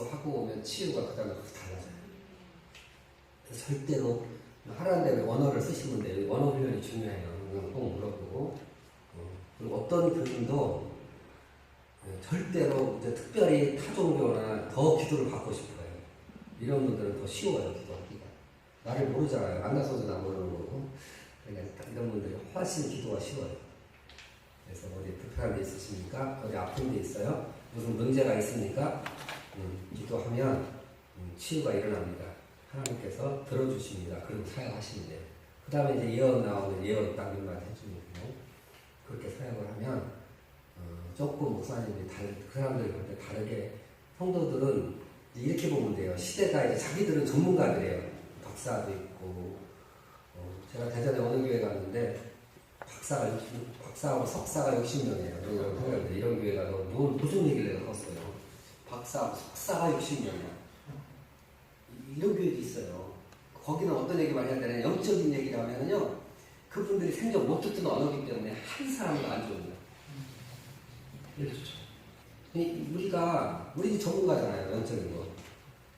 기도하고 오면 치유가 그 다음에 달라져요. 그래서 절대로 하라는 대로 원어를 쓰시면 돼요. 원어 훈련이 중요해요. 꼭 물어보고. 그리고 어떤 교인도 절대로 이제 특별히 타 종교나 더 기도를 받고 싶어요. 이런 분들은 더 쉬워요, 기도하기가. 나를 모르잖아요. 만나서도 나 모르는 거고. 그러니까 이런 분들이 훨씬 기도가 쉬워요. 그래서 어디 불편한 데 있으십니까? 어디 아픈 데 있어요? 무슨 문제가 있습니까? 기도하면 치유가 일어납니다. 하나님께서 들어주십니다. 그리고 사역하시면 돼요. 그 다음에 이제 예언 나오면 예언 딱 몇 마디 해주면 돼요. 그렇게 사역을 하면 조금 목사님이 그 사람들이 볼 때 다르게 성도들은 이렇게 보면 돼요. 시대가 이제 자기들은 전문가들이에요. 박사도 있고 제가 대전에 어느 교회 갔는데 박사하고 석사가 60명이에요. 이런 교회 가서 무슨 얘기를 내가 했어요. 박사하고 석사가 60명이야. 이런 교회도 있어요. 거기는 어떤 얘기만 해야 되냐. 영적인 얘기를 하면요. 그분들이 생전 못 듣던 언어이기 때문에 한 사람도 안 좋은다. 우리 전문가잖아요. 영적인 거.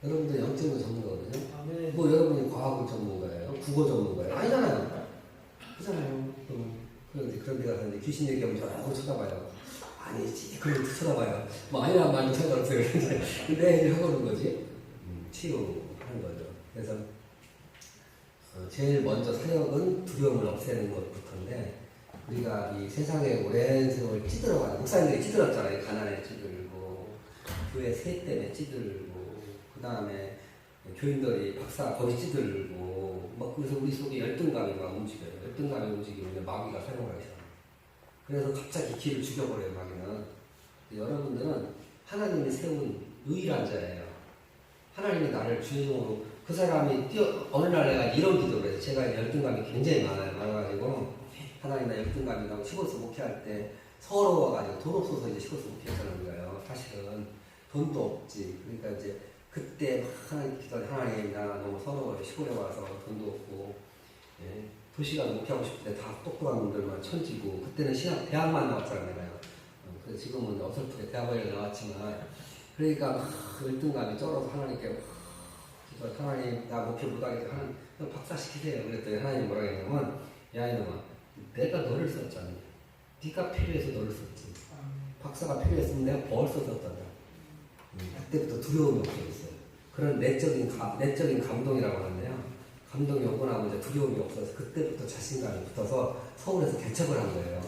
여러분들 영적인 거 전문가거든요. 뭐 여러분이 과학을 전문가예요? 국어 전문가예요? 아니잖아요. 그렇잖아요. 그런데 그런 데 가서 귀신 얘기하면 저라고 쳐다봐요. 아니지. 그걸 쳐다봐요. 뭐 아니란 말도 상관없어요. 근데 하고는 거지. 치유하는 거죠. 그래서 제일 먼저 사역은 두려움을 없애는 것부터인데 우리가 이 세상에 오랜 세월 찌들어가요. 목사님들이 찌들었잖아요. 가난에 찌들고 교회 세 때문에 찌들고 그 다음에 교인들이 박사 거기 찌들고 막 그래서 우리 속에 열등감이 막 움직여요. 열등감이 움직이면 마귀가 사용을 하죠. 그래서 갑자기 길을 죽여버려요. 마귀는. 여러분들은 하나님이 세운 유일한 자예요. 하나님이 나를 주인공으로 그 사람이 어느 날 내가 이런 기도를 해서 제가 열등감이 굉장히 많아가지고 하나님 나 열등감이 나고 시골에서 목회할 때 서러워가지고 돈 없어서 이제 시골에서 목회했다는 거예요. 사실은 돈도 없지. 그러니까 이제 그때 막 하나님 기도할 하나님 나 너무 서러워요. 시골에 와서 돈도 없고 도시 가서 목회하고 싶을 때 다 똑똑한 분들만 천지고 그때는 신학 대학만 나왔잖아요. 그래서 지금은 어설프게 대학을 나왔지만 그러니까 막 열등감이 쩔어서 하나님께 하나님 나 목표 못하겠다 하나님 박사 시키세요. 그랬더니 하나님 뭐라 했냐면 야 이놈아 내가 너를 썼잖아. 네가 필요해서 너를 썼지. 박사가 필요했으면 내가 벌써 썼단다. 그때부터 두려움이 없어졌어요. 그런 내적인 감동이라고 하는데요. 감동이 오고 나면 이제 두려움이 없어서 그때부터 자신감이 붙어서 서울에서 개척을 한 거예요.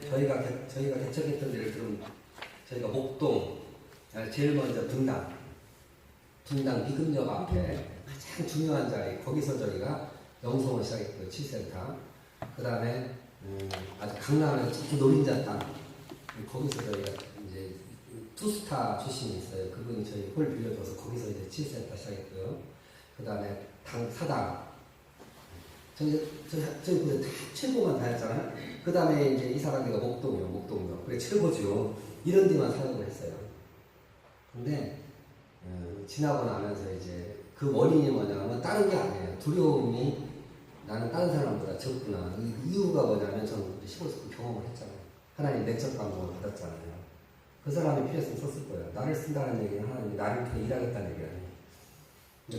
저희가 개척했던 데를 들으면 저희가 목동 제일 먼저 분당 비금역 앞에 가장 중요한 자리 거기서 저희가 영성을 시작했고요. 7센터 그 다음에 아주 강남에서 특히 노린자 땅 거기서 저희가 이제 투스타 출신이 있어요. 그분이 저희 홀 빌려줘서 거기서 이제 7센터 시작했고요. 그 다음에 사당 저희 그때 다 최고만 다 했잖아요. 그 다음에 이제 이사간 데가 목동이요. 그래 최고죠. 이런 데만 사역을 했어요. 근데 지나고 나면서 이제 그 원인이 뭐냐면 다른 게 아니에요. 두려움이 나는 다른 사람보다 적구나. 이유가 뭐냐면 저는 시골에서 그 경험을 했잖아요. 하나님 내적 감동을 받았잖아요. 그 사람이 필요했으면 썼을 거예요. 나를 쓴다는 얘기는 하나님이 나를 통해 일하겠다는 얘기 아니에요.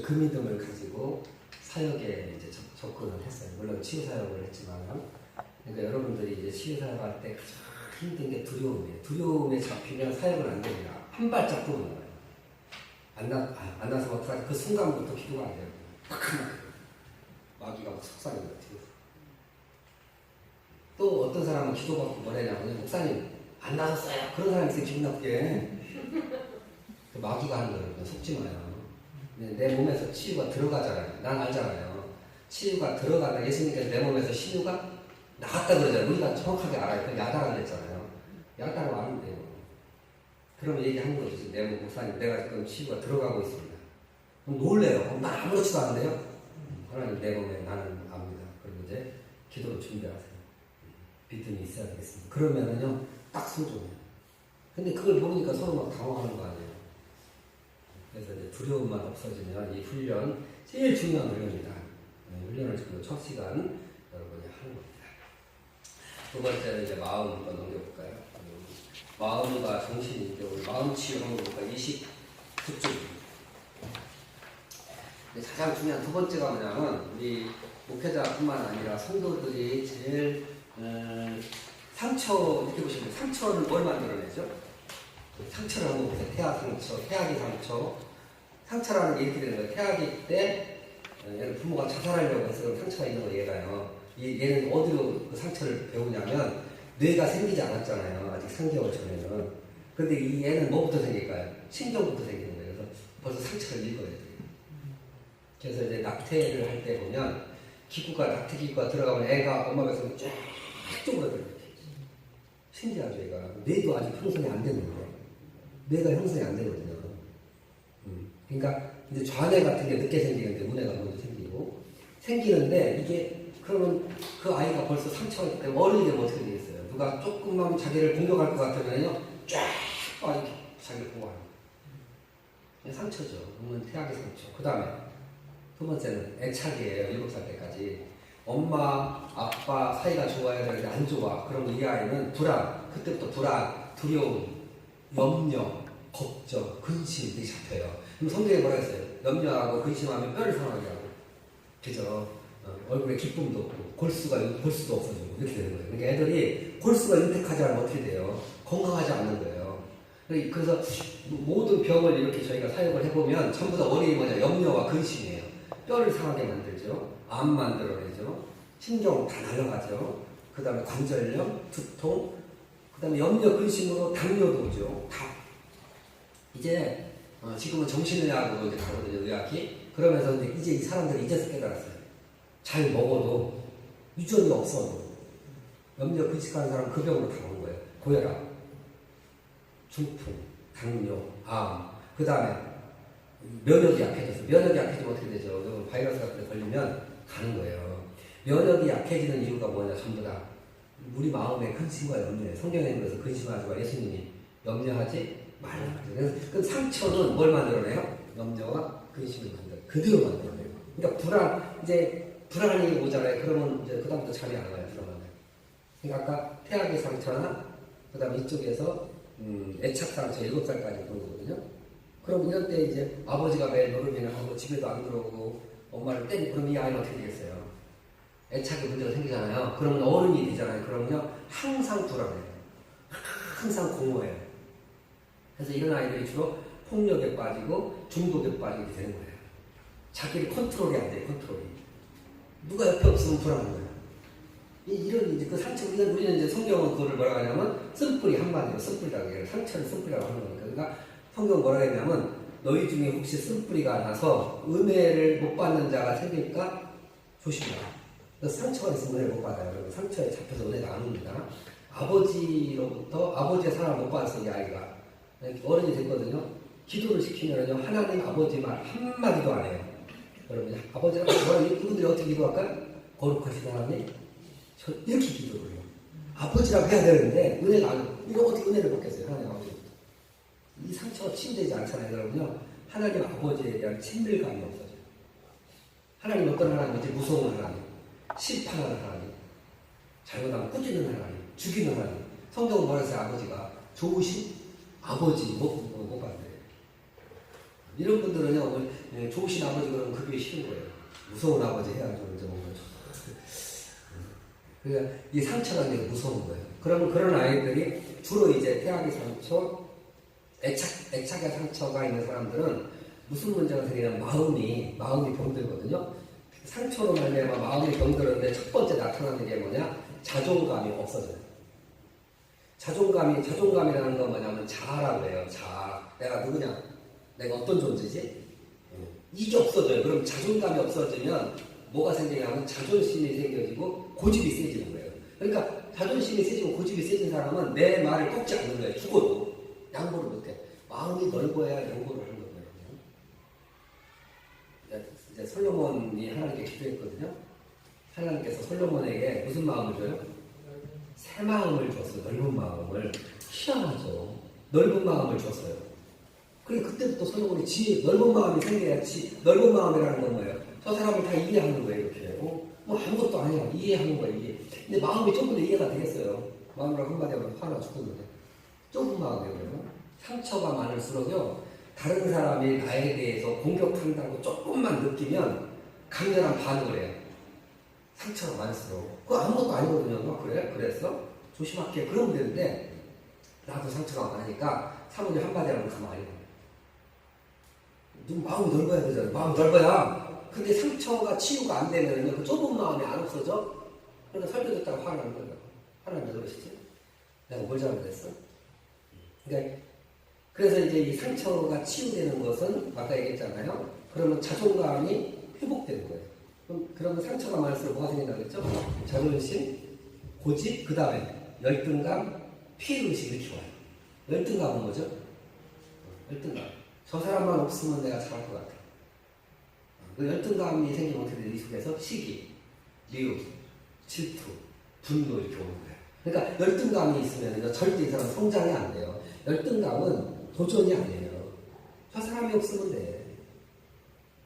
그 믿음을 가지고 사역에 이제 접근을 했어요. 물론 치유 사역을 했지만, 그러니까 여러분들이 이제 치유 사역할 때 가장 힘든 게 두려움이에요. 두려움에 잡히면 사역은 안 됩니다. 한 발짝 도는 거예요. 안 나서 어떡하지? 그 순간부터 기도가 안 돼요. 마귀가 속삭이는 것 같아요. 또 어떤 사람은 기도받고 뭐래냐면 목사님 안 나섰어요. 그런 사람이 있어요. 기분 나쁘게. 그 마귀가 하는 거예요. 속지 마요. 내 몸에서 치유가 들어가잖아요. 난 알잖아요. 치유가 들어가다 예수님께서 내 몸에서 신유가 나갔다 그러잖아요. 우리가 정확하게 알아요. 그 야다라 그랬잖아요. 야다라고 아는 돼요. 그러면 얘기하는 거죠. 내 목사님 내가 지금 치유가 들어가고 있습니다. 그럼 놀래요. 난 아무렇지도 않은데요. 하나님 내 몸에 나는 압니다. 그리고 이제 기도로 준비하세요. 믿음이 있어야 되겠습니다. 그러면은요 딱 소중해요. 근데 그걸 모르니까 서로 막 당황하는 거 아니에요. 그래서 이제 두려움만 없어지면 이 훈련 제일 중요한 훈련입니다. 훈련을 지금 첫 시간 여러분이 하는 겁니다. 두 번째는 이제 마음 한번 넘겨볼까요? 마음과 정신인데 우리 마음 치유 한번 볼까요? 29쪽 가장 중요한 두 번째가 뭐냐면 우리 목회자뿐만 아니라 성도들이 제일 상처 이렇게 보시면 상처는 뭘 만들어내죠? 상처를 한번 보세요. 태아 상처, 태아기 상처. 상처라는 게 이렇게 되는 거예요. 태아기 때 얘는 부모가 자살하려고 해서 그런 상처가 있는 거 얘가요. 얘는 어디로 그 상처를 배우냐면 뇌가 생기지 않았잖아요. 아직 3개월 전에는. 근데 이 얘는 뭐부터 생길까요? 신경부터 생기는 거예요. 그래서 벌써 상처를 읽어야 돼요. 그래서 이제 낙태를 할 때 보면 낙태 기구가 들어가면 애가 엄마 뱃속에 쫙 쪼그라들어요. 신기하죠, 얘가. 뇌도 아직 형성이 안 되는 거예요. 뇌가 형성이 안 되거든요. 그러니까 이제 좌뇌 같은 게 늦게 생기는데 우뇌가 먼저 생기는데 이게 그러면 그 아이가 벌써 상처가 있기 때문에 어른이 되면 어떻게 되겠어요? 누가 조금만 자기를 공격할 것 같으면요 쫙 이렇게 자기를 보호하는 거예요. 상처죠. 그러면 태아의 상처. 그 다음에 두 번째는 애착이에요. 7살 때까지. 엄마, 아빠 사이가 좋아야 되는데 안 좋아. 그럼 이 아이는 불안, 그때부터 불안, 두려움, 염려, 걱정, 근심 이렇게 잡혀요. 그럼 성경에 뭐라 했어요? 염려하고 근심하면 뼈를 상하게 하고, 그죠? 얼굴에 기쁨도 없고, 골수도 없어지고, 이렇게 되는 거예요. 그러니까 애들이 골수가 윤택하지 않으면 어떻게 돼요? 건강하지 않는 거예요. 그래서 모든 병을 이렇게 저희가 사역을 해보면 전부 다 원인이 뭐냐? 염려와 근심이에요. 뼈를 상하게 만들죠. 암 만들어내죠. 신경 다 날아가죠. 그 다음에 관절염, 두통, 그 다음에 염려, 근심으로 당뇨도 오죠. 다. 이제 지금은 정신의학으로 이제 가거든요. 의학이. 그러면서 이제 이 사람들이 이제서 깨달았어요. 잘 먹어도 유전이 없어도 염려, 근심하는 사람 그 병으로 다 오는 거예요. 고혈압, 중풍, 당뇨, 암. 그 다음에 면역이 약해져서 면역이 약해지면 어떻게 되죠? 바이러스 같은 데 걸리면 가는 거예요. 면역이 약해지는 이유가 뭐냐? 전부 다 우리 마음의 근심과 염려예요. 성경에 그래서 근심하지 마. 예수님이 염려하지 말라. 그래서 그 상처는 뭘 만들어내요? 염려와 근심을 그대로 만들어내요. 그러니까 불안이 오잖아요. 그러면 이제 그다음부터 잠이 안 와요. 불안하면. 그러니까 아까 태아의 상처나 그다음 이쪽에서 애착 상처 7살까지 그런 거거든요. 그럼 이럴 때 이제 아버지가 매일 노름이나 하고 집에도 안 들어오고 엄마를 때리고 그럼 이 아이는 어떻게 되겠어요? 애착에 문제가 생기잖아요. 그러면 어른이 되잖아요. 그러면요 항상 불안해요. 항상 공허해요. 그래서 이런 아이들이 주로 폭력에 빠지고 중독에 빠지게 되는 거예요. 자기를 컨트롤이 안 돼요. 컨트롤이. 누가 옆에 없으면 불안한 거예요. 이런 이제 그 상처, 우리는 이제 성경은 그거를 뭐라고 하냐면 쓴뿌리 한마디로 쓴뿌리라고 해요. 상처를 쓴뿌리라고 하는 거니까. 그러니까 성경은 뭐라고 했냐면 너희 중에 혹시 쓴뿌리가 나서 은혜를 못 받는 자가 생길까 조심해라. 그래서 상처가 있으면 은혜를 못 받아요. 그리고 상처에 잡혀서 은혜가 안 옵니다. 아버지의 사랑을 못 받았어요. 이 아이가 어른이 됐거든요. 기도를 시키면요 하나님 아버지 말 한마디도 안 해요. 여러분 아버지가 이분들이 어떻게 기도할까요? 거룩하신 하나님 이렇게 기도를 해요. 아버지라고 해야 되는데 은혜가 안 해요. 이거 어떻게 은혜를 받겠어요? 하나님 아버지. 이 상처가 치유되지 않잖아요. 여러분요 하나님 아버지에 대한 친밀감이 없어져요. 하나님 어떤 하나님인지 무서운 하나님, 심판하는 하나님, 잘못하면 꾸짖는 하나님, 죽이는 하나님. 성경은 뭐라 했어요? 아버지가 좋으신 아버지 못 받아요. 이런 분들은요 좋으신 아버지 그러면 그게 싫은 거예요. 무서운 아버지 해야죠. 이제 뭔가 그러니까 이 상처가 되게 무서운 거예요. 그러면 그런 아이들이 주로 이제 태아기 상처, 애착의 상처가 있는 사람들은 무슨 문제가 생기냐면 마음이 병들거든요. 상처로 말미암아 마음이 병들었는데 첫 번째 나타나는 게 뭐냐? 자존감이 없어져요. 자존감이라는 건 뭐냐면 자아라고 해요. 자아. 내가 누구냐? 내가 어떤 존재지? 이게 없어져요. 그럼 자존감이 없어지면 뭐가 생기냐면 자존심이 생겨지고 고집이 세지는 거예요. 그러니까 자존심이 세지고 고집이 세진 사람은 내 말을 꺾지 않는 거예요. 죽어도 양보를 못해. 마음이 넓어야 양보를 하는 거예요. 이제 솔로몬이 하나님께 기도했거든요. 하나님께서 솔로몬에게 무슨 마음을 줘요? 새 마음을 줬어요. 넓은 마음을. 희한하죠. 넓은 마음을 줬어요. 그래 그때부터 솔로몬이 넓은 마음이 생겨야지. 넓은 마음이라는 건 뭐예요? 저 사람을 다 이해하는 거예요. 이렇게. 뭐 아무것도 아니야. 이해하는 거예요. 이해. 근데 마음이 조금 더 이해가 되겠어요. 마음으로 한마디 하면 화나 죽었는데. 좁은 마음이에요. 상처가 많을수록요. 다른 사람이 나에 대해서 공격한다고 조금만 느끼면 강렬한 반응을 해요. 상처가 많을수록. 그거 아무것도 아니거든요. 그래? 그랬어? 조심할게. 그러면 되는데, 나도 상처가 많으니까 사모님 한마디 하면 가만히 가. 눈 마음이 넓어야 되잖아. 마음 넓어야. 근데 상처가 치유가 안 되면 그 좁은 마음이 안 없어져? 그러니까 설교듣다가 화나는 거야. 화나면 왜 그러시지? 내가 뭘 잘못했어? 그러니까 그래서 이제 이 상처가 치유되는 것은 아까 얘기했잖아요. 그러면 자존감이 회복되는 거예요. 그러면 상처가 많을수록 뭐가 생긴다고 그랬죠? 자존심, 고집, 그 다음에 열등감, 피해의식이 이렇게 와요. 열등감은 뭐죠? 열등감. 저 사람만 없으면 내가 잘할 것 같아. 그 열등감이 생기면 어떻게 돼요? 이 속에서 시기, 미움, 질투, 분노 이렇게 오는 거예요. 그러니까 열등감이 있으면 절대 이 사람은 성장이 안 돼요. 열등감은 도전이 아니에요. 저 사람이 없으면 돼.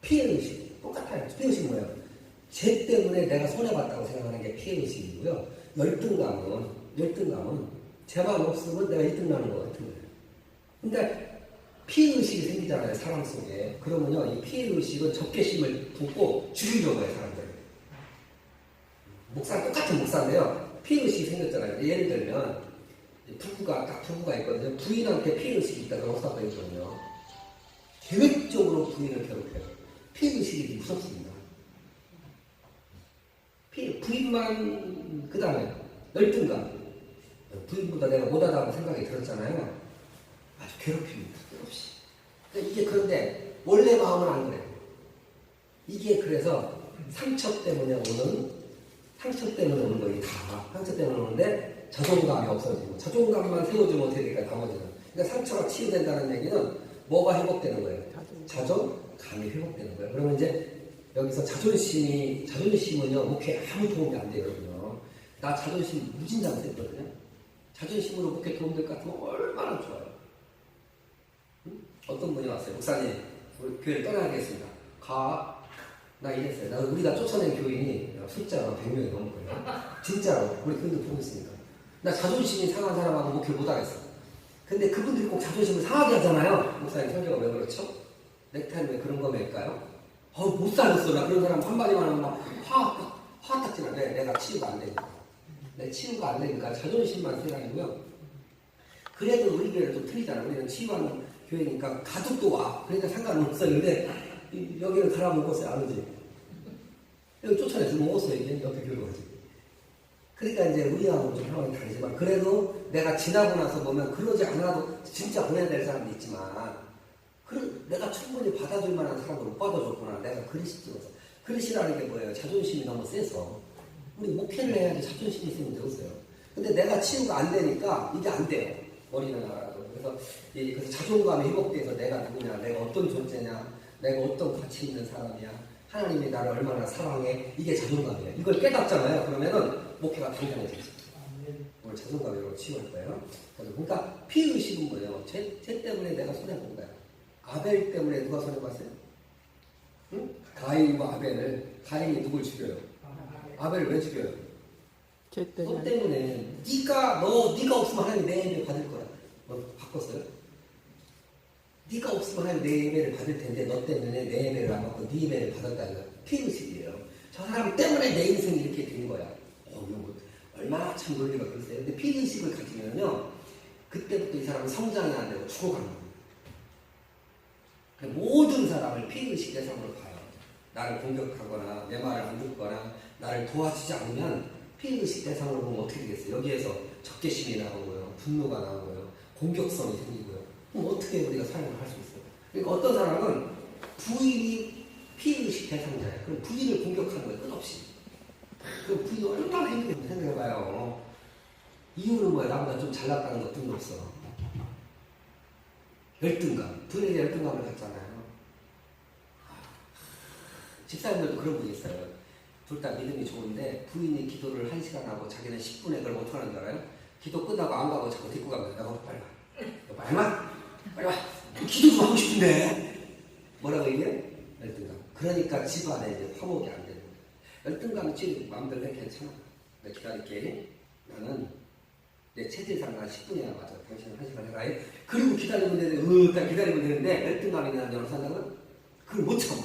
피해의식 똑같아요. 피해의식은 뭐예요? 쟤 때문에 내가 손해봤다고 생각하는 게 피해의식이고요. 열등감은 쟤만 없으면 내가 1등 나는 것 같은 거예요. 근데 피해의식이 생기잖아요. 사람 속에. 그러면요, 이 피해의식은 적개심을 붓고 죽이려고 해요, 사람들. 똑같은 목사인데요. 피해의식이 생겼잖아요. 예를 들면 부부가 있거든요. 부인한테 피해의식이 있다가 목사가 있거든요. 계획적으로 부인을 괴롭혀요. 피해의식이 무섭습니다. 부인만, 그 다음에 열등감. 부인보다 내가 못하다고 생각이 들었잖아요. 아주 괴롭힙니다. 끝없이. 이게 그런데 원래 마음은 안 그래요. 이게 그래서 상처 때문에 오는 거이 다. 상처 때문에 오는데 자존감이 없어지고 자존감만 세워주면 어떻게 될까요? 나머지는. 그러니까 상처가 치유된다는 얘기는 뭐가 회복되는 거예요? 자존감이 회복되는 거예요. 그러면 이제 여기서 자존심은요, 목회에 아무 도움이 안 돼요, 여러분요. 나 자존심 무진장 됐거든요. 자존심으로 목회 도움될 것 같으면 얼마나 좋아요. 응? 어떤 분이 왔어요. 목사님, 우리 교회를 떠나야겠습니다. 나 이랬어요. 우리가 쫓아낸 교인이 숫자가 100명이 넘을 거예요. 진짜로. 우리 교인들 보고 있으니까. 나 자존심이 상한 사람하고 목회 못하겠어. 근데 그분들이 꼭 자존심을 상하게 하잖아요. 목사님 설교가 왜 그렇죠? 넥타이는 왜 그런 거 맬까요? 못 살겠어. 나 그런 사람 한마디만 하면 막 화딱지나. 왜? 내가 치유가 안 되니까. 내 치유가 안 되니까 자존심만 생각이고요. 그래도 우리 교회는 좀 틀리잖아. 우리는 치유하는 교회니까 가족도 와. 그러니까 상관은 없어요. 근데 여기는 가라 먹었어요. 안 오지. 여기 쫓아내서 먹었어요. 이제 옆에 교회로 가지. 그러니까 이제 우리하고 좀 상황이 다르지만 그래도 내가 지나고 나서 보면 그러지 않아도 진짜 보내야 될 사람도 있지만 내가 충분히 받아줄 만한 사람도 못 받아줬구나. 내가 그릇이 찍어서. 그릇이라는 게 뭐예요? 자존심이 너무 세서. 우리 목회를 해야지 자존심이 있으면 되었어요. 근데 내가 치유가 안 되니까 이게 안 돼요. 머리는 알아도. 그래서 자존감이 회복돼서 내가 누구냐, 내가 어떤 존재냐, 내가 어떤 가치 있는 사람이야, 하나님이 나를 얼마나 사랑해, 이게 자존감이에요. 이걸 깨닫잖아요. 그러면은 목회가 당장해지죠. 오늘 자존감으로 치유할 거예요. 그러니까 피의식은 뭐예요? 쟤 때문에 내가 손해본 거야. 아벨 때문에 누가 손해봤어요? 응? 가인과 가인이 누굴 죽여요? 아벨을 왜 죽여요? 너 때문에. 네가 없으면 하나님 내 예배 받을 거야. 바꿨어요? 네가 없으면 하나님 내 예배를 받을 텐데 너 때문에 내 예배를 안 받고 네 예배를 받았다는 거야. 피의식이에요. 저 사람 때문에 내 인생이 이렇게 된 거야. 얼마나 참 논리가 그러세요. 근데 피의식을 가지면요, 그때부터 이 사람은 성장이 안 되고 죽어가는 거예요. 모든 사람을 피의식 대상으로 봐요. 나를 공격하거나 내 말을 안 듣거나 나를 도와주지 않으면 피의식 대상으로 보면 어떻게 되겠어요? 여기에서 적개심이 나오고요, 분노가 나오고요, 공격성이 생기고요. 그럼 어떻게 우리가 사용을 할 수 있어요? 그러니까 어떤 사람은 부인이 피의식 대상자예요. 그럼 부인을 공격하는 거예요, 끝없이. 그럼 부인이 얼마나 힘들게 생각해봐요. 이유는 뭐야? 나보다 좀 잘났다는 것뿐이 없어. 열등감. 부인에게 열등감을 갖잖아요. 집사님들도 그런 분이 있어요. 둘 다 믿음이 좋은데 부인이 기도를 1시간 하고 자기는 10분에 그럼 어떻게 하는 줄 알아요? 기도 끝나고 안 가고 자꾸 데리고 가면 내가 빨리 와. 빨리 와. 기도 좀 하고 싶은데. 뭐라고 얘기해요? 열등감. 그러니까 집안에 이제 화목이 안 되는 거예요. 열등감 치료 마음대로 해. 괜찮아. 내가 기다릴게. 나는 내 체질상가 10분이나 맞아. 당신은 1시간 해라. 그리고 기다리면 되는데, 딱 기다리면 되는데, 열등감이 있는 남자로 산다면 그걸 못 참아.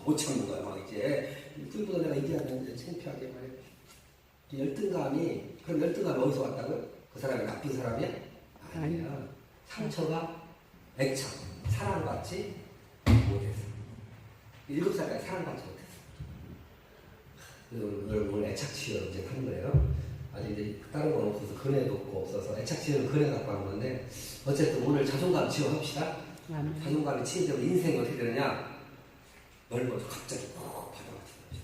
못 참는 거야, 막 이제. 그보다 내가 얘기하면 이제 창피하게 말해. 열등감이, 그럼 열등감이 어디서 왔다고요? 그 사람이 나쁜 사람이야? 아니야. 상처가 애착, 사랑받지 못했어. 7살까지 사랑받지 못했어. 여러분 애착 치유를 이제 하는 거예요. 아직 이제 다른 건 없어서 근혜도 없어서 애착 치유는 근혜 갖고 하는 건데, 어쨌든 오늘 자존감 치유합시다. 자존감이 치유되면 인생이 어떻게 되느냐? 넓어져. 갑자기 바다가 치워져.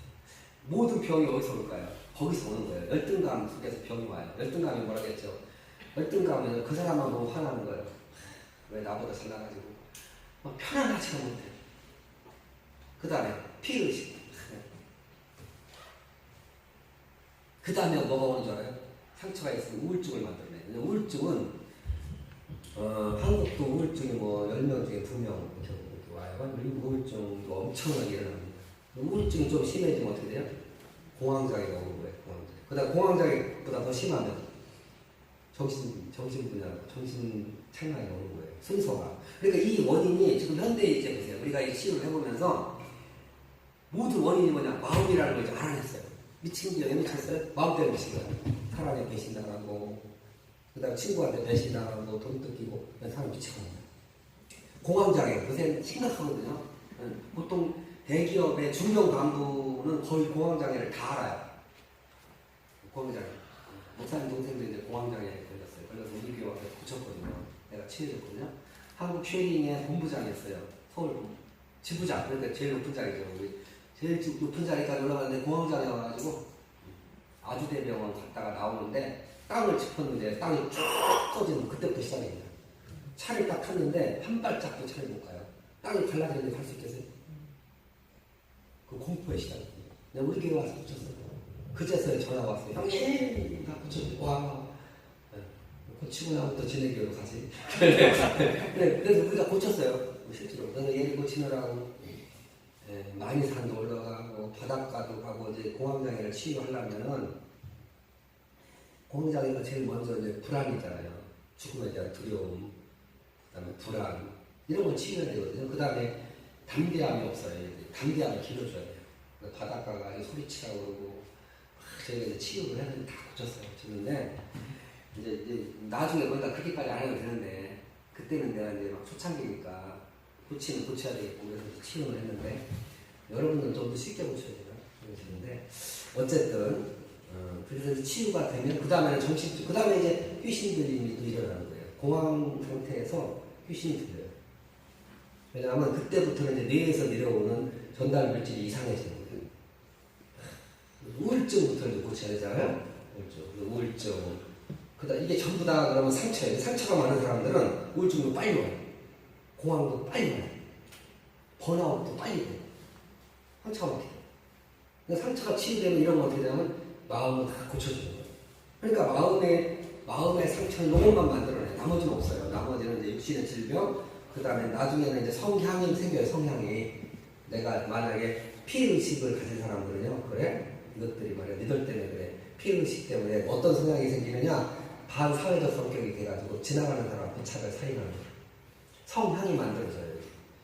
모든 병이 어디서 올까요? 거기서 오는 거예요. 열등감 속에서 병이 와요. 열등감이 뭐라고 했죠? 열등감은 그 사람만 보고 화나는 거예요. 왜 나보다 잘나가지고 막 편안하지가 못해. 그 다음에 피의식. 그 다음에 뭐가 오는 줄 알아요? 상처가 있으면 우울증을 만들어내요. 우울증은 한국도 우울증이 뭐 10명 중에 2명 이렇게 와요. 미국 우울증 엄청나게 일어납니다. 우울증이 좀 심해지면 어떻게 돼요? 공황장애가 오는 거예요. 그 다음 공황장애보다 더 심하면 정신분야, 정신 착락이 오는 거예요. 순서가. 그러니까 이 원인이 지금 현대에 이제 보세요. 우리가 이 치유를 해보면서 모든 원인이 뭐냐? 마음이라는 걸 이제 알아냈어요. 미친 게 왜 미쳤어요? 마음 때문에 미친 거야. 사람이 배신당하고, 그 다음에 친구한테 배신당하고, 돈 뜯기고, 사람 미치거든요. 공황장애, 요새 심각하거든요. 보통 대기업의 중견 간부는 거의 공황장애를 다 알아요. 공황장애. 목사님 동생도 이제 공황장애에 걸렸어요. 걸려서 우리 교회 앞에서 고쳤거든요. 내가 치료했거든요. 한국 쉐링의 본부장이었어요. 서울 지부장. 그러니까 제일 높은 자리죠. 우리 제일 높은 자리까지 올라갔는데 공황장애 와가지고 아주대병원 갔다가 나오는데 땅을 짚었는데 땅이 쭉 꺼지는 그때부터 시작입니다. 차를 딱 탔는데 한 발짝도 차를 못 가요. 땅이 갈라지는데 갈 수 있겠어요? 그 공포의 시작입니다. 내가 우리 교회 와서 고쳤어요. 그제서야 전화 왔어요. 형님, 나 고쳤고, 와. 고치고 나면 또 진해교회로 가지. 그래서 우리가 고쳤어요. 실제로. 너는 얘를 고치느라고 많이 산도 올라가고, 바닷가도 가고, 이제 공황장애를 치유하려면은, 공황장애가 제일 먼저 이제 불안이잖아요. 죽음에 대한 두려움, 그 다음에 불안, 이런 걸 치유해야 되거든요. 그 다음에 담대함이 없어요. 담대함을 길러줘야 돼요. 바닷가가 아주 소리치라고 그러고, 저희가 이제 치유를 했는데 다 고쳤어요. 고쳤는데, 이제 나중에 뭔가 그렇게까지 안 해도 되는데, 그때는 내가 이제 막 초창기니까, 고치는 고쳐야 되겠고, 그래서 치유를 했는데, 여러분들은 좀 더 쉽게 고쳐야 되나? 그러시는데, 어쨌든, 그래서 치유가 되면, 그 다음에는 정신, 그 다음에 이제 귀신 들림이 또 일어나는 거예요. 공황 상태에서 귀신이 들려요. 왜냐하면 그때부터는 이제 뇌에서 내려오는 전달 물질이 이상해지는 거예요. 우울증부터 이제 고쳐야 되잖아요. 우울증. 그다음 이게 전부 다 그러면 상처예요. 상처가 많은 사람들은 우울증도 빨리 와요. 공황도 빨리 와요. 번아웃도 빨리 돼요. 상처가 어떻게 돼요? 그러니까 상처가 치유되면 이런 건 어떻게 되냐면 마음은 다 고쳐주는 거예요. 그러니까 마음의 상처는 요것만 만들어내요. 나머지는 없어요. 나머지는 이제 육신의 질병, 그 다음에 나중에는 이제 성향이 생겨요. 성향이. 내가 만약에 피의식을 가진 사람들은요, 그래? 이것들이 말이야. 니들 때문에 그래. 피의식 때문에 어떤 성향이 생기느냐? 반사회적 성격이 돼가지고 지나가는 사람 부착을 사인하는 거예요. 성향이 만들어져요.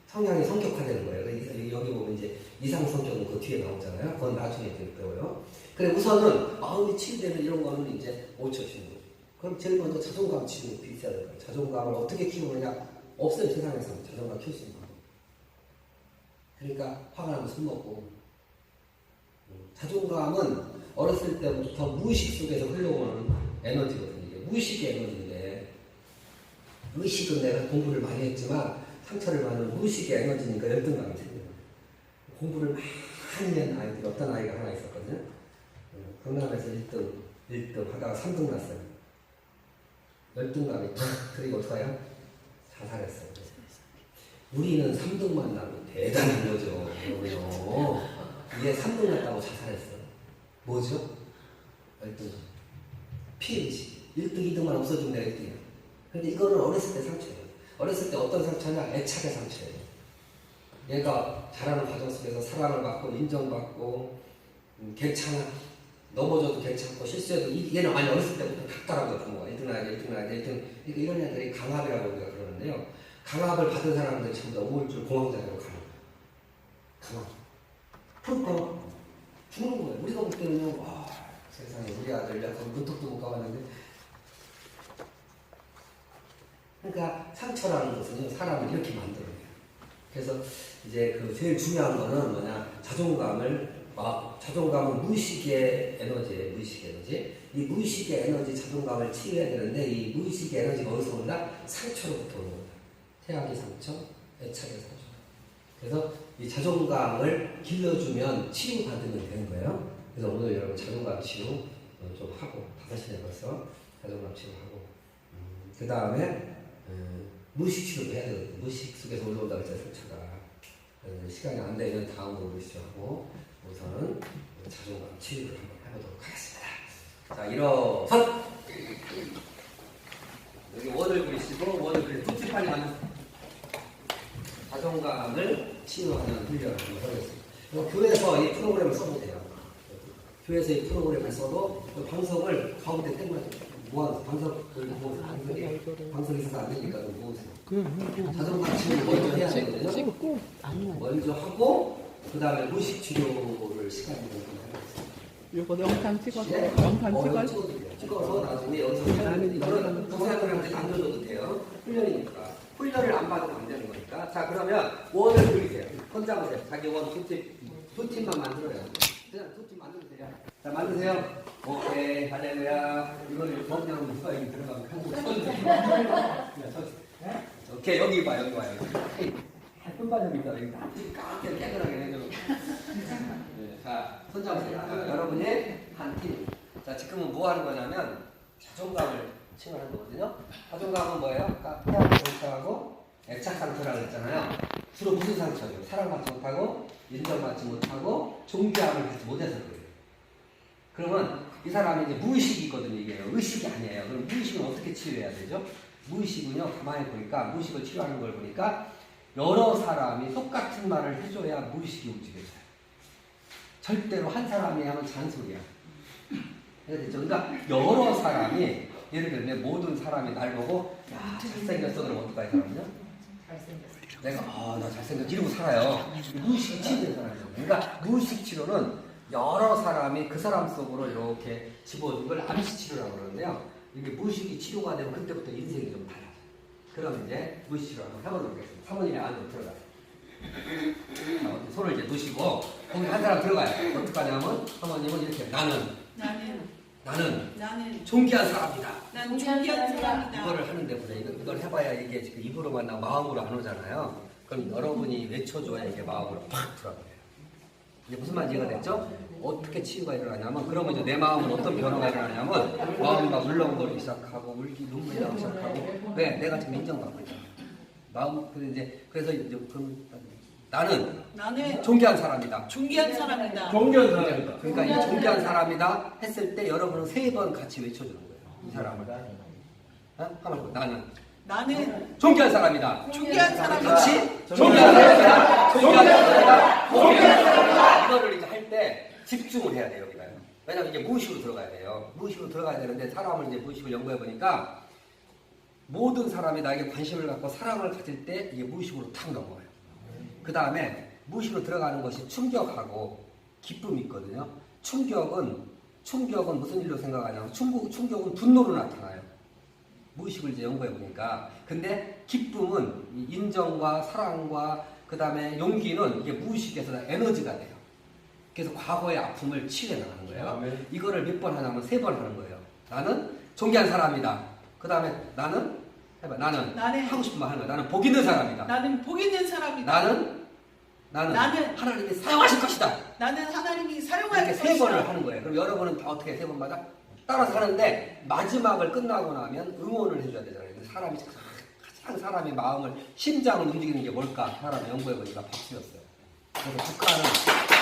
성향이 성격화되는 거예요. 여기 보면 이제 이상 성격은 그 뒤에 나오잖아요. 그건 나중에 배워요. 그래, 우선은 마음이 치유되는 이런 거는 이제 고쳐주는 거죠. 그럼 제일 먼저 자존감 치유가 있어야 될 거예요. 자존감을 어떻게 키우느냐? 없어요. 세상에서 자존감 키울 수 있는 거. 그러니까 화가 나면 술 먹고. 자존감은 어렸을 때부터 무의식 속에서 흘러오는 에너지거든요. 이게 무의식의 에너지인데, 의식은 내가 공부를 많이 했지만 상처를 받는 무의식의 에너지니까 열등감이 생겨요. 공부를 많이 한 아이들이 어떤 아이가 하나 있었거든요. 강남에서 1등 하다가 3등 났어요. 열등감이 탁 그리고 어떡해요? 자살했어요. 우리는 3등만 나면 대단한 거죠. 이게 3등 났다고 자살했어요. 뭐죠? 열등감. 피해의식. 1등, 2등만 없어지면 내가 1등이야. 근데 이거는 어렸을 때 상처예요. 어렸을 때 어떤 상처냐? 애착의 상처예요. 얘가 자라는 과정 속에서 사랑을 받고 인정받고 괜찮아. 넘어져도 괜찮고 실수해도 얘는 많이 어렸을 때부터 각달하고 부모가 1등 나야 돼, 1등 나야 돼, 1등. 그러니까 이런 애들이 강압이라고 우리가 그러는데요. 강압을 받은 사람들이 전부 다 우울증 공황장애로 가는 거예요. 강압. 그러니까 죽는 거예요. 우리가 볼 때는 와 세상에 우리 아들 약간 문턱도 못 가봤는데. 그러니까 상처라는 것은 사람을 이렇게 만들어요. 그래서 이제 그 제일 중요한 거는 뭐냐, 자존감은 무의식의 에너지예요. 무의식의 에너지. 이 무의식의 에너지 자존감을 치유해야 되는데 이 무의식의 에너지가 어디서 온다? 상처로부터 오는 거다. 태학의 상처, 애착의 상처. 그래서 이 자존감을 길러주면 치유받으면 되는 거예요. 그래서 오늘 여러분 자존감 치유 좀 하고 5시에 벌써 자존감 치유하고 그 다음에 무의식 치료도 해야 되거든요. 무의식 속에서 올라온다고 했잖아요. 상처가. 시간이 안 되면 다음으로 무의식하고 우선은 자존감 치유를 한번 해보도록 하겠습니다. 자, 일어선! 여기 원을 그리시고 원을 그리고 툭툭하니 하는 자존감을 치유하는 훈련을 한번 하겠습니다. 교회에서 이 프로그램을 써도 돼요. 교회에서 이 프로그램을 써도 방석을 가운데 땡겨서 모아서 방석이 있어서 안 되니까 모으세요. 자존감 치유를 먼저 해야 되거든요. 먼저 하고 그 다음에 무의식 치료를 시간이 되는 이거 영상 찍어서 영상 찍어서 나중에 여기서 이거는 부사들한테 남겨줘도 돼요. 훈련이니까. 훈련을 안 받으면 안 되는 거니까. 자, 그러면 원을 그리세요. 손 잡으세요. 자기 원 두 팀만 만들어요. 그냥 2팀 만들면 돼요. 자, 만드세요. 오케이, 할렐루야. 이거를 그냥 누가 여기 들어가면 오케이, 여기 봐, 여기 봐요. 예쁜 반영입니다. 여기 깜짝 깨끗하게 해줘. 자, 손 잡으세요. 여러분이 한 팀. 자, 지금은 뭐 하는 거냐면 자존감을 치유하는 거거든요. 자존감은 뭐예요? 아까 태양을 상처하고 애착 상처라고 했잖아요. 주로 무슨 상처예요? 사랑받지 못하고 인정받지 못하고 존경을 받지 못해서 그래요. 그러면 이 사람이 이제 무의식이 있거든요. 이게 의식이 아니에요. 그럼 무의식은 어떻게 치유해야 되죠? 무의식은요, 가만히 보니까 무의식을 치유하는 걸 보니까 여러 사람이 똑같은 말을 해줘야 무의식이 움직여져요. 절대로 한 사람이 하면 잔소리야. 그러니까 여러 사람이, 예를 들면 모든 사람이 날 보고 야 잘생겼어 그러면 어떨까 이 사람은요? 잘생겼어. 내가 나 잘생겼어 이러고 살아요. 무의식이 치유된 사람이에요. 그러니까 무의식 치료는 여러 사람이 그 사람 속으로 이렇게 집어준 걸 암시 치료라고 그러는데요. 이게 무의식이 치료가 되면 그때부터 인생이 좀 달라져요. 그럼 이제 무의식 치료 한번 해보도록 하겠습니다. 사모님의 안으로 들어가요. 손을 이제 놓으시고 거기 한 사람 들어가요. 어떻게 하냐면 사모님은 이렇게 나는 존귀한 사람이다. 난 존귀한 사람이다. 이거를 하는데 보세요. 이걸 해봐야 이게 지금 입으로만 나오고 마음으로 안 오잖아요. 그럼 여러분이 외쳐줘야 이게 마음으로 팍 들어가요. 이제 무슨 말인지 이해가 됐죠? 어떻게 치유가 일어나냐면 그러면 이제 내 마음은 어떤 변화가 일어나냐면 마음이 막 울렁거리기 시작하고 눈물이 나오기 시작하고 왜? 내가 지금 인정받고 있잖아. 마음 그래서 이제 나는 존귀한 사람이다. 존귀한 사람이다. 그러니까 이 존귀한 사람이다 했을 때 여러분은 3번 같이 외쳐주는 거예요. 이 사람을. 한번 나는 존귀한 사람이다. 존귀한 사람이다. 같이 존귀한 사람이다. 존귀한 사람이다. 존귀한 사람이다. 이거를 이제 할 때 집중을 해야 돼요. 여기가요. 왜냐면 이게 무의식으로 들어가야 돼요. 무의식으로 들어가야 되는데 사람을 이제 무의식을 연구해 보니까 모든 사람이 나에게 관심을 갖고 사랑을 가질 때 이게 무의식으로 탁 넘어가요. 그 다음에 무의식으로 들어가는 것이 충격하고 기쁨이 있거든요. 충격은 무슨 일로 생각하냐면 충격은 분노로 나타나요. 무의식을 이제 연구해 보니까. 근데 기쁨은 인정과 사랑과 그 다음에 용기는 이게 무의식에서 에너지가 돼요. 그래서 과거의 아픔을 치유해 나가는 거예요. 이거를 몇 번 하냐면 3번 하는 거예요. 나는 존귀한 사람이다. 그 다음에 나는 하고 싶은 말 하는 거야. 나는 복 있는 사람이다. 나는 복 있는 사람이다. 나는 하나님이 사용하실 것이다. 나는 하나님이 사용할 이렇게 것이다. 3번을 하는 거예요. 그럼 여러분은 다 어떻게 3번마다 따라서 하는데 마지막을 끝나고 나면 응원을 해줘야 되잖아요. 가장 사람의 마음을 심장을 움직이는 게 뭘까? 사람 연구해 보니까 박수였어요. 그래서 북한은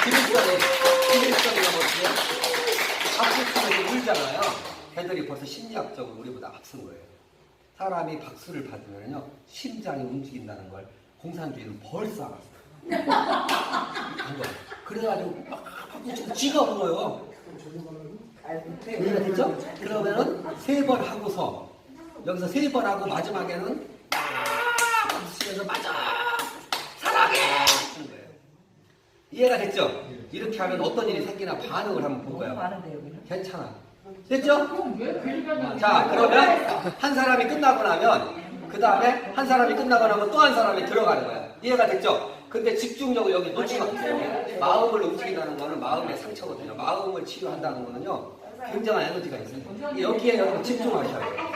기술성이 넘었어요. 박수 치면서 울잖아요. 걔들이 벌써 심리학적으로 우리보다 앞선 거예요. 사람이 박수를 받으면요 심장이 움직인다는 걸 공산주의는 벌써 알았어요. 그래가지고 막 박수 치고 쥐가 울어요. 이해가 됐죠? 그러면은 3번 하고서 여기서 3번 하고 마지막에는 박수 치면서 맞아 사랑해 하는 거예요. 이해가 됐죠? 이렇게 하면 어떤 일이 생기나 반응을 한번 볼 거예요. 괜찮아. 됐죠? 자, 그러면 한 사람이 끝나고 나면 그 다음에 한 사람이 끝나고 나면 또 한 사람이 들어가는 거야. 이해가 됐죠? 근데 집중력을 여기 놓치면 안 돼요. 마음을 움직인다는 거는 마음의 상처거든요. 마음을 치유한다는 거는요, 굉장한 에너지가 있어요. 여기에 여러분 집중하셔야 돼요.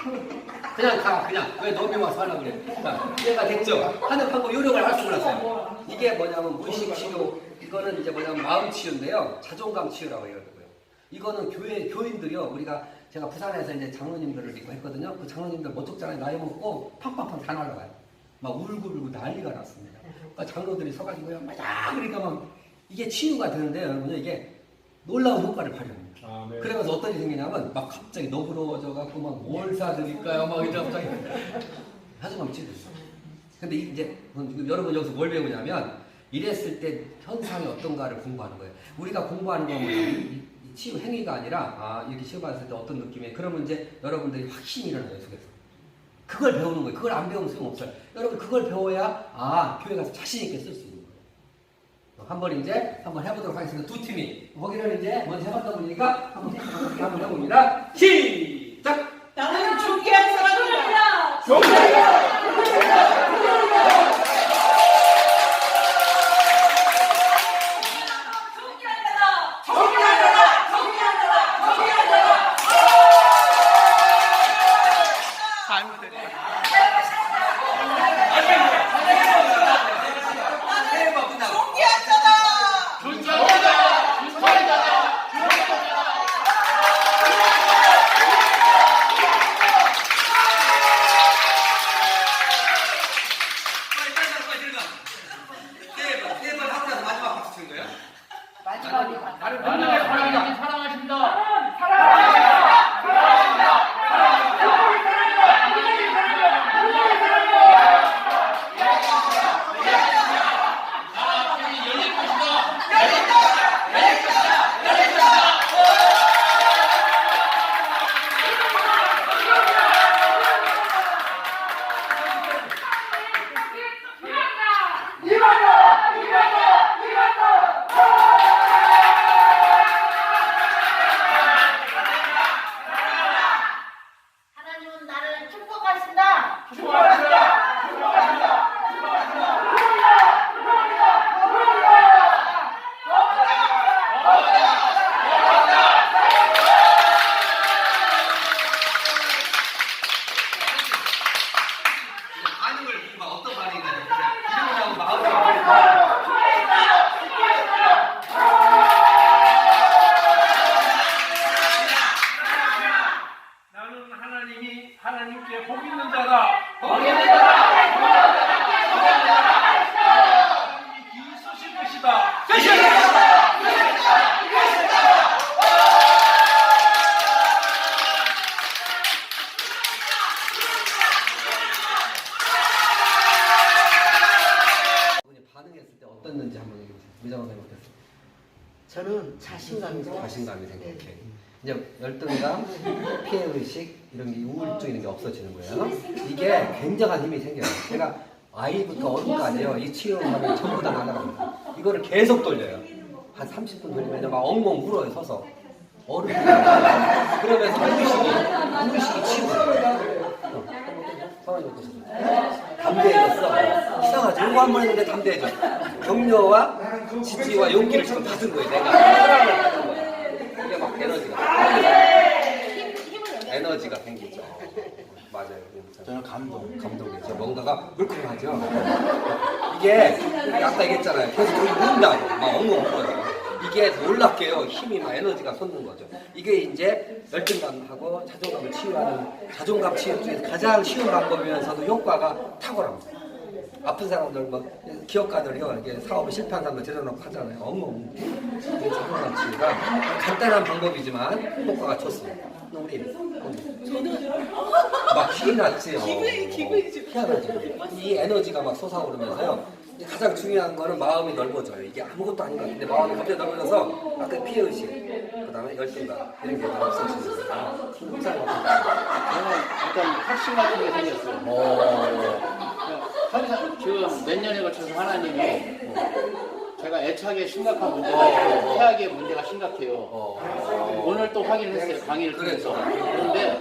그냥 가, 그냥. 왜 너무 와서 하려고 그래. 자, 이해가 됐죠? 하는 방법 요령을 할 수가 있어요. 이게 뭐냐면 무의식 치유, 이거는 이제 뭐냐면 마음 치유인데요. 자존감 치유라고 해요. 이거는 교인들이요. 제가 부산에서 이제 장로님들을 이거 했거든요. 그 장로님들 모쪽장에 나이 먹고 팡팡팡 다 날아가요. 막 울고 난리가 났습니다. 그러니까 장로들이 서가지고요. 맞아! 그러니까 막 이게 치유가 되는데 여러분요. 이게 놀라운 효과를 발휘합니다. 아, 네. 그러면서 어떤 일이 생기냐면 막 갑자기 너그러워져갖고 막 뭘 사드릴까요? 막 이제 갑자기 자존감 치유됐어요. 근데 이제 여러분 여기서 뭘 배우냐면 이랬을 때 현상이 어떤가를 공부하는 거예요. 우리가 공부하는 건 뭐냐면 치유 행위가 아니라 이렇게 치유받았을 때 어떤 느낌이에요. 그러면 이제 여러분들이 확신이 일어나요. 속에서. 그걸 배우는 거예요. 그걸 안 배우면 소용없어요. 여러분 그걸 배워야 교회 가서 자신 있게 쓸 수 있는 거예요. 한번 해보도록 하겠습니다. 두 팀이 거기를 이제 먼저 해봤다 보니까 한번 해봅니다. 시작! 나는 존귀한 사람이다. 하나님께 복 있는 자다. 하나님이 기 쓰실 것이다. 반응했을 때 어땠는지 한번 얘기해 보세요. 미장원 선생님 어땠어요? 저는 자신감이 생겼어요. 자신감이 생겨요. 이제 열등감, 피해의식, 이런 게 우울증 이런 게 없어지는 거예요. 이게 굉장한 힘이 생겨요. 제가 아이부터 어른까지요. 이 치유하면 전부 다 나가갑니다. 이거를 계속 돌려요. 한 30분 돌리면 막 엉엉 울어요. 서서. 어른이 그러면서 우울식이 치유돼요. 성환이 어떠셨어요? 담대해졌어. 이상하죠. 이거 한 번 했는데 담대해져. 격려와 지지와 용기를 지금 받은 거예요. 내가 사랑을 받은 거예요. 이게 막 에너지가 생기죠. 맞아요. 저는 감동이죠. 뭔가가 물컹하죠. 이게 아까 얘기했잖아요. 계속 여기 운다고 막 엉엉 울어요. 이게 놀랍게요. 힘이 막 에너지가 솟는 거죠. 이게 이제 열등감하고 자존감을 치유하는 자존감 치유 중에서 가장 쉬운 방법이면서도 효과가 탁월합니다. 아픈 사람들, 기업가들이요, 이게 사업에 실패한 사람들 데려놓고 하잖아요. 엉엉. 이게 자존감 치유가 간단한 방법이지만 효과가 좋습니다. 우리 막 힘이 났지요. 기분이 희한하죠. 이 에너지가 막 솟아오르면서요. 가장 중요한 거는 마음이 넓어져요. 이게 아무것도 아닌 것 같은데 마음이 갑자기 넓어져서 아까 피해의식, 그 다음에 열등감 이런 게 없어지는 거예요. 저는 일단 확신 같은 게 생겼어요. 항상 지금 몇 년에 걸쳐서 하나님이 제가 애착에 심각한 문제가 태학의 문제가 심각해요. 오늘 또 확인을 했어요. 강의를 통해서. 그런데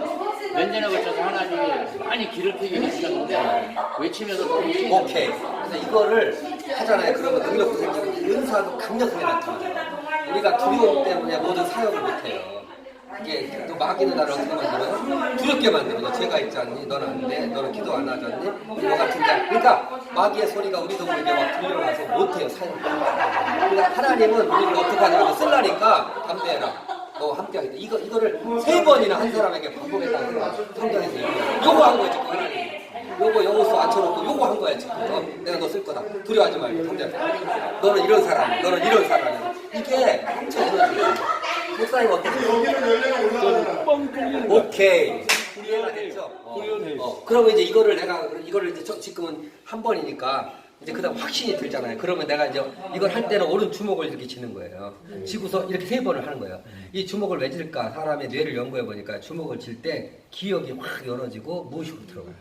몇 년에 걸쳐서 하나님이 많이 길을 펴게 해주셨는데 외치면서 너무 오케이. 그래서 이거를 하잖아요. 그러면 능력도 생기고 은사도 강력하게 나타나요. 우리가 두려움 때문에 모든 사역을 못해요. 이게 또 마귀는 나를 어떻게 만들어요? 두렵게 만들어요. 죄가 있지 않니? 너는 안 돼. 너는 기도 안 하지 않니? 이거 같은 자. 그러니까 마귀의 소리가 우리 동물에게 막 들려와서 못해요. 사역을. 그러니까 하나님은 우리를 어떻게 하냐면 쓰려니까 담대해라. 너 함께하겠다. 이거를 3번이나 한 사람에게 반복했다고 성경에서 요거 한 거야 지금 하나님. 요거 여호수 앉혀놓고 요거 한 거야 지금. 내가 너 쓸 거다. 두려워하지 말고 담대해. 너는 이런 사람, 너는 이런 사람이야. 이게 저 에너지예요. 목사님 어떠세요? 오케이. 이해가 됐죠? 그러면 이제 이거를 이제 지금은 한 번이니까 이제 그다음 확신이 들잖아요. 그러면 내가 이제 이걸 할 때는 오른 주먹을 이렇게 치는 거예요. 치고서 이렇게 3번을 하는 거예요. 이 주먹을 왜 칠까? 사람의 뇌를 연구해 보니까 주먹을 칠 때 기억이 확 열어지고 무의식으로 들어가요.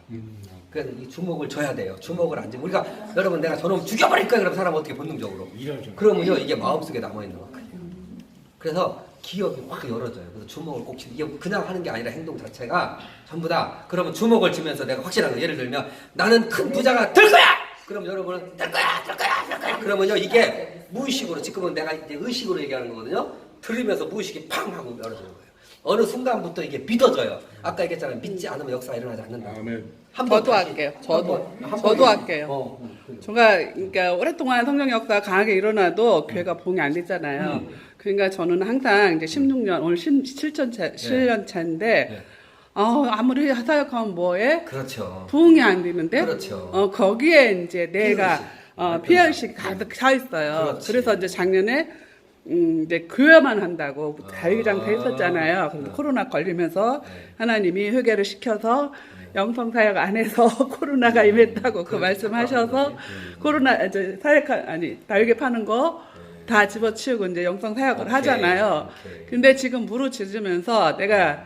그래서 이 주먹을 줘야 돼요. 주먹을 안 주면 우리가 여러분 내가 저놈 죽여버릴 거야. 그럼 사람 어떻게 본능적으로? 그러면요 이게 마음속에 남아 있는 거거든요. 그래서 기억이 확 열어져요. 그래서 주먹을 꼭 치는, 이게 그냥 하는 게 아니라 행동 자체가 전부 다. 그러면 주먹을 치면서 내가 확실한 거, 예를 들면 나는 큰 부자가 될 거야! 그럼 여러분은 될 거야! 그러면요 이게 무의식으로, 지금은 내가 이제 의식으로 얘기하는 거거든요. 들으면서 무의식이 팡 하고 열어지는 거예요. 어느 순간부터 이게 믿어져요. 아까 얘기했잖아요. 믿지 않으면 역사가 일어나지 않는다. 저도 할게요. 저도 할게요. 그러니까 오랫동안 성령 역사가 강하게 일어나도 교회가 부흥이 안 됐잖아요. 그러니까 저는 항상 이제 16년, 오늘 7년 차인데, 아무리 사역하면 뭐해? 그렇죠. 부흥이 안 되는데, 그렇죠. 거기에 이제 내가 피해의식이 가득 차 있어요. 그렇지. 그래서 이제 작년에 이제 교회만 한다고 다육이장 돼 있었잖아요. 근데 코로나 걸리면서 하나님이 회개를 시켜서 영성 사역 안 해서 코로나가 임했다고 그 말씀하셔서 코로나 이제 다육이 파는 거 다 집어치우고 이제 영성 사역을 하잖아요. 근데 지금 무르짖으면서 내가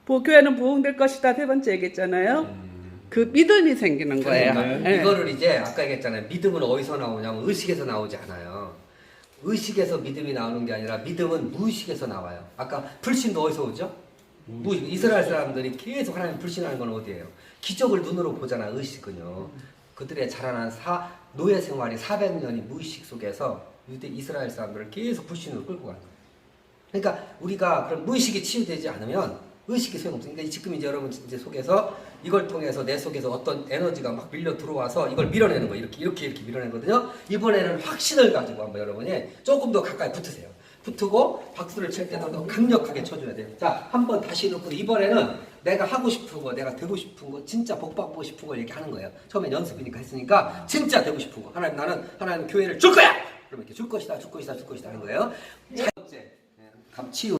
교회는 부흥될 것이다 3번째 얘기했잖아요. 그 믿음이 생기는 거예요. 그러니까 이거를 이제 아까 얘기했잖아요. 믿음은 어디서 나오냐면 의식에서 나오지 않아요. 의식에서 믿음이 나오는 게 아니라 믿음은 무의식에서 나와요. 아까 불신도 어디서 오죠? 무의식. 이스라엘 사람들이 계속 하나님 불신하는 건 어디예요? 기적을 눈으로 보잖아. 의식은요. 그들의 자라난 노예 생활이 400년이 무의식 속에서 이스라엘 사람들을 계속 불신으로 끌고 가는 거예요. 그러니까 우리가 그런 무의식이 치유되지 않으면 의식이 소용없어요. 그러니까 지금 이제 여러분 이제 속에서 이걸 통해서 내 속에서 어떤 에너지가 막 밀려 들어와서 이걸 밀어내는 거예요. 이렇게 밀어내거든요. 이번에는 확신을 가지고 한번 여러분이 조금 더 가까이 붙으세요. 붙고 박수를 칠 때도 더 강력하게 쳐줘야 돼요. 자, 한번 다시 놓고 이번에는 내가 하고 싶은 거, 내가 되고 싶은 거, 진짜 복 받고 싶은 걸 얘기하는 거예요. 처음엔 연습이니까 했으니까 진짜 되고 싶은 거. 하나님 교회를 줄 거야. 그러면 이렇게 줄 것이다 하는 거예요. 자, 첫 번째, 감치유.